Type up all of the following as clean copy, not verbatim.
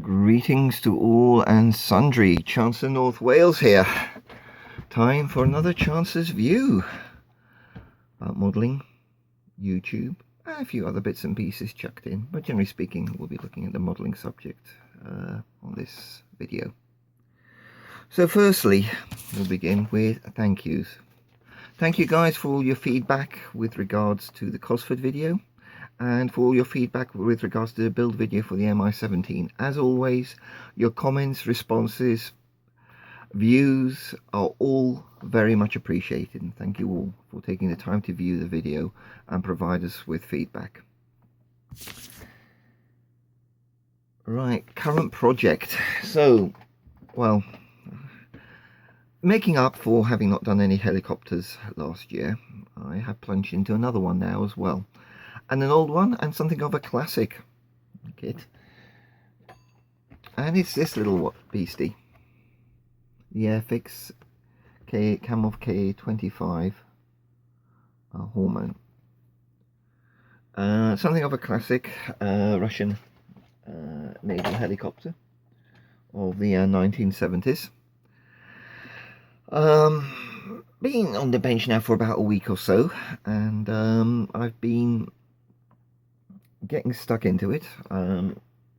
Greetings to all and sundry. Chancellor North Wales here. Time for another Chancellor's View about modelling, YouTube, and a few other bits and pieces chucked in. But generally speaking, we'll be looking at the modelling subject on this video. So firstly, we'll begin with thank yous. Thank you guys for all your feedback with regards to the Cosford video, and for all your feedback with regards to the build video for the MI17. As always, your comments, responses, views are all very much appreciated, and thank you all for taking the time to view the video and provide us with feedback. Right, current project. So, well, making up for having not done any helicopters last year, I have plunged into another one now as well. And an old one, and something of a classic kit. And it's this little beastie. The Airfix Kamov Ka-25 Hormone. Something of a classic Russian naval helicopter of the 1970s. Been on the bench now for about a week or so, and I've been getting stuck into it.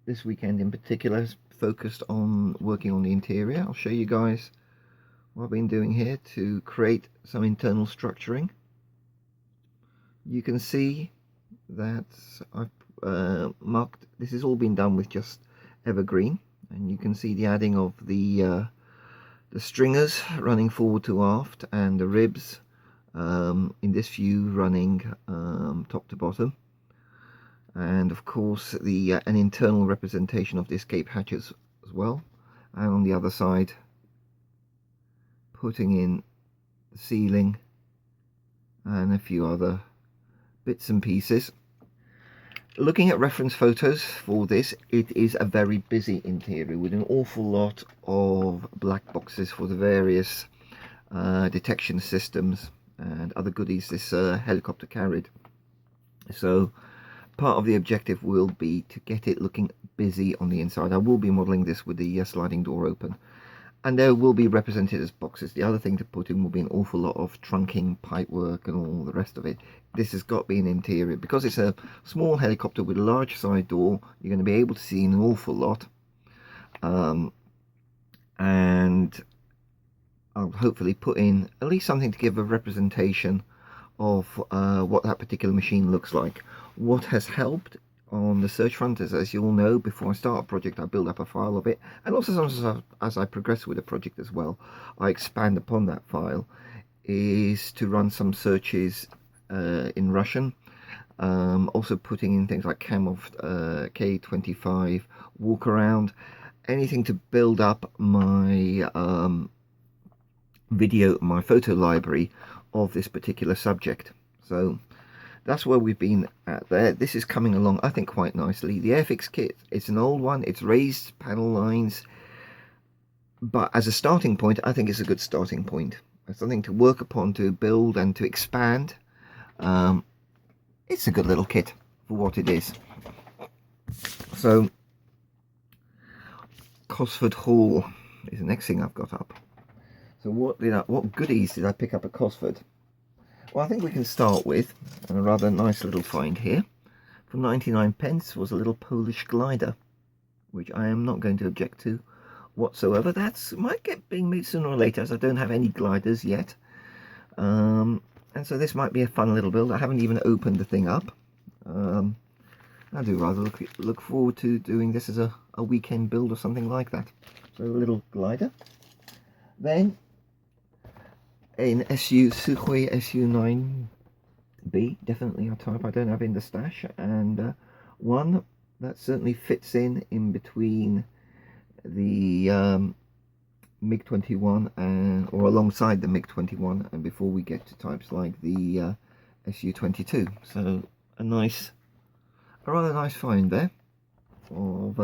This weekend in particular is focused on working on the interior. I'll show you guys what I've been doing here to create some internal structuring. You can see that I've marked, this has all been done with just evergreen, and you can see the adding of the stringers running forward to aft, and the ribs in this view running top to bottom, and of course the an internal representation of the escape hatches as well, and on the other side putting in the ceiling and a few other bits and pieces. Looking at reference photos for this, it is a very busy interior with an awful lot of black boxes for the various detection systems and other goodies this helicopter carried. So part of the objective will be to get it looking busy on the inside. I will be modelling this with the sliding door open, and there will be represented as boxes. The other thing to put in will be an awful lot of trunking, pipe work and all the rest of it. This has got to be an interior. Because it's a small helicopter with a large side door, you're going to be able to see an awful lot. And I'll hopefully put in at least something to give a representation of what that particular machine looks like. What has helped on the search front is, as you all know, before I start a project I build up a file of it, and also sometimes as I progress with a project as well, I expand upon that file, is to run some searches in Russian, also putting in things like Kamov Ka-25 walk around, anything to build up my my photo library of this particular subject. So that's where we've been at there. This is coming along, I think, quite nicely. The Airfix kit, it's an old one, it's raised panel lines, but as a starting point, I think it's a good starting point. It's something to work upon, to build and to expand. It's a good little kit for what it is. So Cosford Hall is the next thing I've got up. So what goodies did I pick up at Cosford? Well, I think we can start with a rather nice little find here. For 99p was a little Polish glider, which I am not going to object to whatsoever. That might get being made sooner or later, as I don't have any gliders yet. And so this might be a fun little build. I haven't even opened the thing up. I do rather look forward to doing this as a weekend build or something like that. So a little glider. Then in Sukhoi Su-9B, definitely a type I don't have in the stash, and one that certainly fits in between the MiG-21 and or alongside the MiG-21, and before we get to types like the Su-22. So a rather nice find there of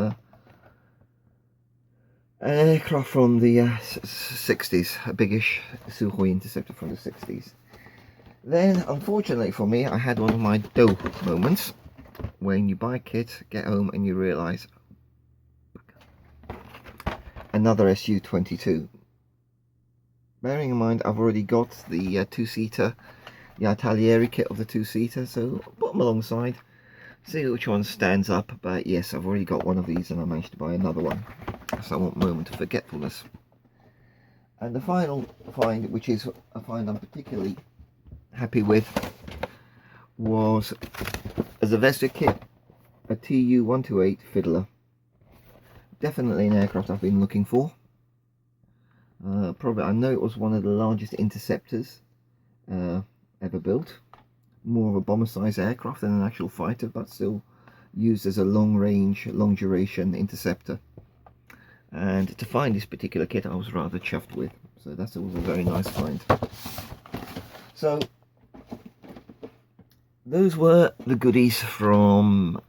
aircraft from the 60s, a biggish Sukhoi interceptor from the 60s. Then, unfortunately for me, I had one of my dough moments when you buy a kit, get home and you realise another Su-22. Bearing in mind I've already got the two-seater, the Italieri kit of the two-seater, so I'll put them alongside, see which one stands up. But yes, I've already got one of these and I managed to buy another one, so I want a moment of forgetfulness. And the final find, which is a find I'm particularly happy with, was a Zvezda kit, a Tu-128 Fiddler. Definitely an aircraft I've been looking for. Probably, I know it was one of the largest interceptors ever built. More of a bomber-sized aircraft than an actual fighter, but still used as a long-range, long-duration interceptor. And to find this particular kit, I was rather chuffed with. So that's always a very nice find. So those were the goodies from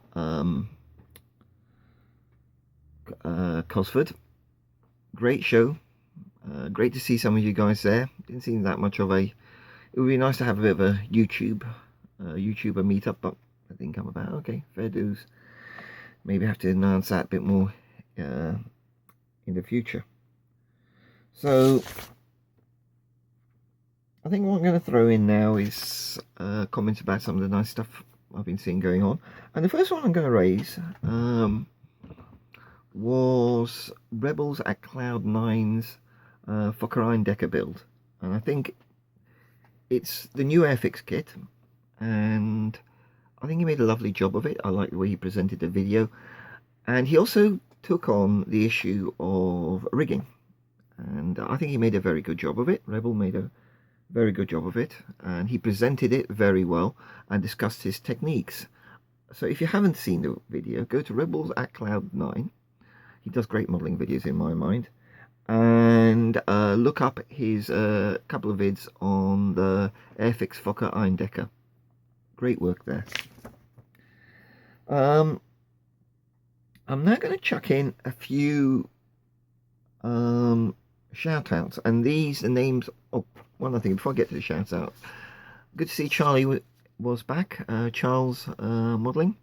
Cosford. Great show. Great to see some of you guys there. Didn't seem that much of a... It would be nice to have a bit of a YouTuber meetup, but that didn't come about. Okay, fair dues. Maybe have to announce that a bit more in the future. So I think what I'm going to throw in now is comments about some of the nice stuff I've been seeing going on. And the first one I'm going to raise was Rebels at Cloud 9's Fokker Eindecker build. And I think it's the new Airfix kit, and I think he made a lovely job of it. I like the way he presented the video, and he also took on the issue of rigging, and I think he made a very good job of it. Rebel made a very good job of it, and he presented it very well and discussed his techniques. So if you haven't seen the video, go to Rebels at Cloud 9. He does great modeling videos in my mind, and look up his couple of vids on the Airfix Fokker Eindecker. Great work there. I'm now going to chuck in a few shout outs, and these the names. Oh, one other thing before I get to the shout out, good to see Charlie was back. Charles modeling.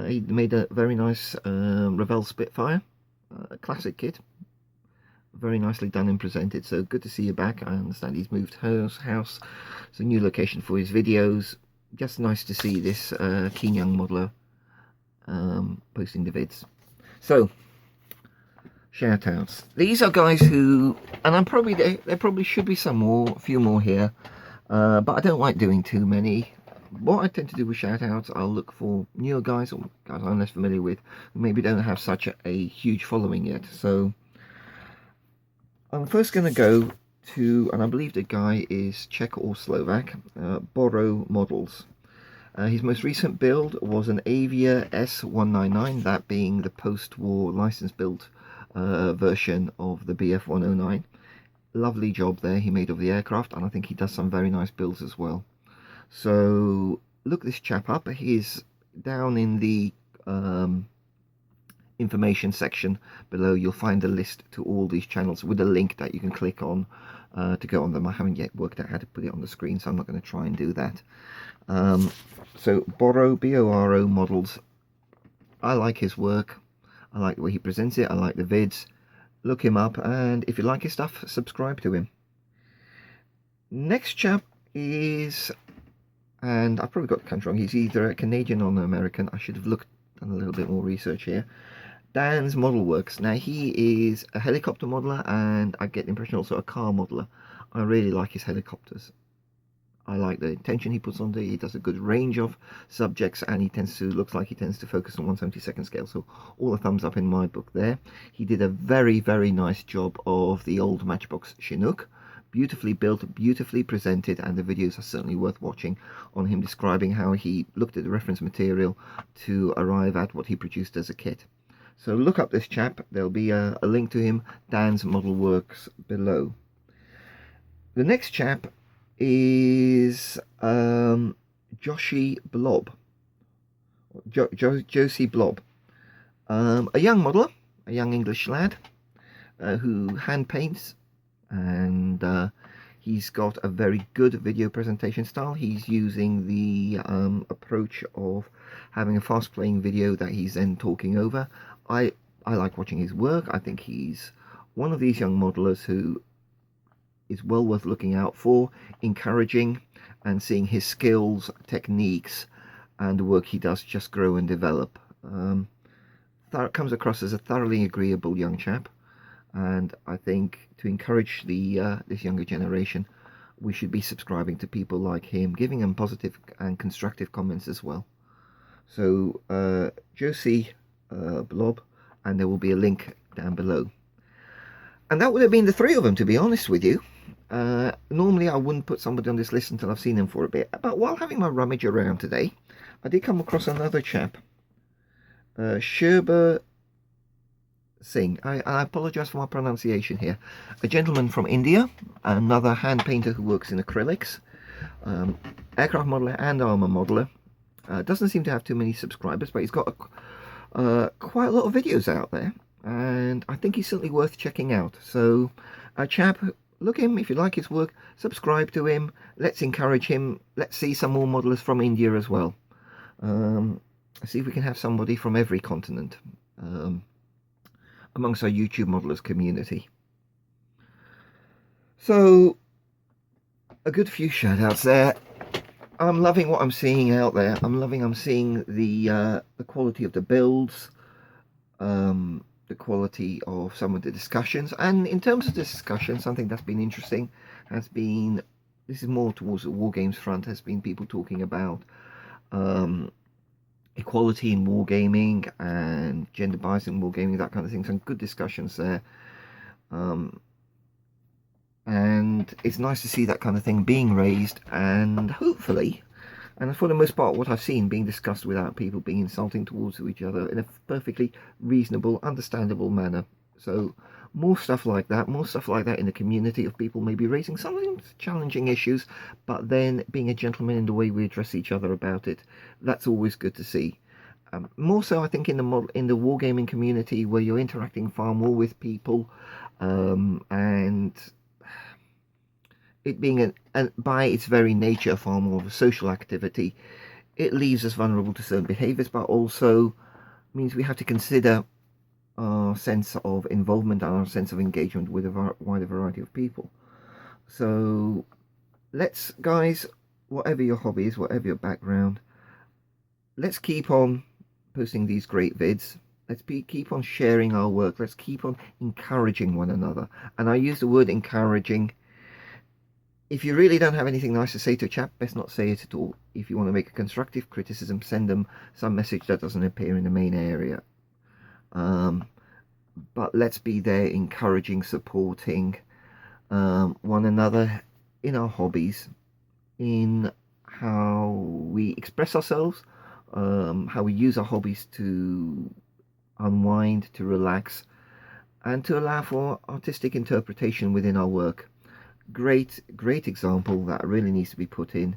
He made a very nice Revell Spitfire, classic kit, very nicely done and presented. So good to see you back. I understand he's moved house, so new location for his videos. Just nice to see this keen young modeler posting the vids. So shout outs. These are guys who, and I'm probably there probably should be a few more here, but I don't like doing too many. What I tend to do with shout outs, I'll look for newer guys or guys I'm less familiar with, who maybe don't have such a huge following yet. So I'm first going to go to, and I believe the guy is Czech or Slovak, Borrow Models. His most recent build was an Avia S199, that being the post-war license-built version of the BF109. Lovely job there he made of the aircraft, and I think he does some very nice builds as well. So look this chap up. He's down in the information section below. You'll find a list to all these channels with a link that you can click on to go on them. I haven't yet worked out how to put it on the screen, so I'm not going to try and do that. So Borrow, B-O-R-O Models. I like his work. I like the way he presents it. I like the vids. Look him up, and if you like his stuff, subscribe to him. Next chap is, and I've probably got the country wrong, he's either a Canadian or an American. I should have done a little bit more research here. Dan's Model Works. Now he is a helicopter modeler, and I get the impression also a car modeler. I really like his helicopters. I like the intention he puts on it. He does a good range of subjects, and looks like he tends to focus on 1/72nd scale. So all a thumbs up in my book there. He did a very, very nice job of the old Matchbox Chinook. Beautifully built, beautifully presented, and the videos are certainly worth watching on him describing how he looked at the reference material to arrive at what he produced as a kit. So look up this chap. There'll be a link to him, Dan's Model Works, below. The next chap is Josie Blob. Josie Blob. A young modeler, a young English lad who hand paints, and he's got a very good video presentation style. He's using the approach of having a fast playing video that he's then talking over. I like watching his work. I think he's one of these young modelers who is well worth looking out for, encouraging, and seeing his skills, techniques, and the work he does just grow and develop. Comes across as a thoroughly agreeable young chap, and I think to encourage the this younger generation, we should be subscribing to people like him, giving them positive and constructive comments as well. So Josie Blob, and there will be a link down below. And that would have been the three of them, to be honest with you. Normally I wouldn't put somebody on this list until I've seen them for a bit, but while having my rummage around today, I did come across another chap, Sherba Singh. I apologize for my pronunciation here. A gentleman from India, another hand painter who works in acrylics, aircraft modeler and armor modeler. Doesn't seem to have too many subscribers, but he's got quite a lot of videos out there, and I think he's certainly worth checking out. So, chap, look him. If you like his work, subscribe to him. Let's encourage him. Let's see some more modelers from India as well. See if we can have somebody from every continent amongst our YouTube modelers community. So, a good few shout outs there. I'm loving what I'm seeing out there. I'm seeing the quality of the builds, the quality of some of the discussions. And in terms of the discussion, something that's been interesting has been, this is more towards the war games front, has been people talking about equality in wargaming and gender bias in wargaming, that kind of thing. Some good discussions there. And it's nice to see that kind of thing being raised, and hopefully, and for the most part what I've seen, being discussed without people being insulting towards each other in a perfectly reasonable, understandable manner. So more stuff like that in the community, of people maybe raising some challenging issues, but then being a gentleman in the way we address each other about it. That's always good to see. More so, I think, in the wargaming community, where you're interacting far more with people, and it being by its very nature far more of a social activity, it leaves us vulnerable to certain behaviours, but also means we have to consider our sense of involvement and our sense of engagement with a wider variety of people. So let's, guys, whatever your hobbies, whatever your background, let's keep on posting these great vids. Let's keep on sharing our work. Let's keep on encouraging one another. And I use the word encouraging. If you really don't have anything nice to say to a chap, best not say it at all. If you want to make a constructive criticism, send them some message that doesn't appear in the main area. But let's be there encouraging, supporting one another in our hobbies, in how we express ourselves, how we use our hobbies to unwind, to relax, and to allow for artistic interpretation within our work. Great example that really needs to be put in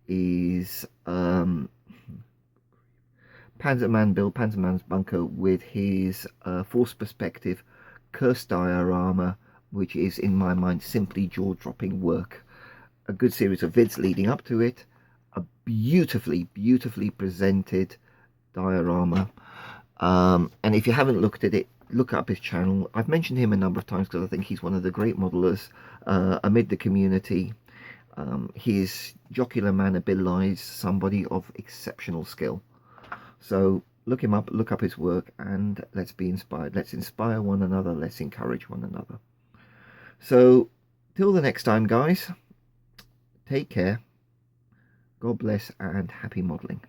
is Panzerman's Bunker, with his force perspective cursed diorama, which is in my mind simply jaw-dropping work. A good series of vids leading up to it, a beautifully presented diorama, and if you haven't looked at it, look up his channel. I've mentioned him a number of times because I think he's one of the great modelers amid the community. His jocular manner belies somebody of exceptional skill. So look him up, look up his work, and let's be inspired. Let's inspire one another. Let's encourage one another. So till the next time, guys, take care. God bless and happy modeling.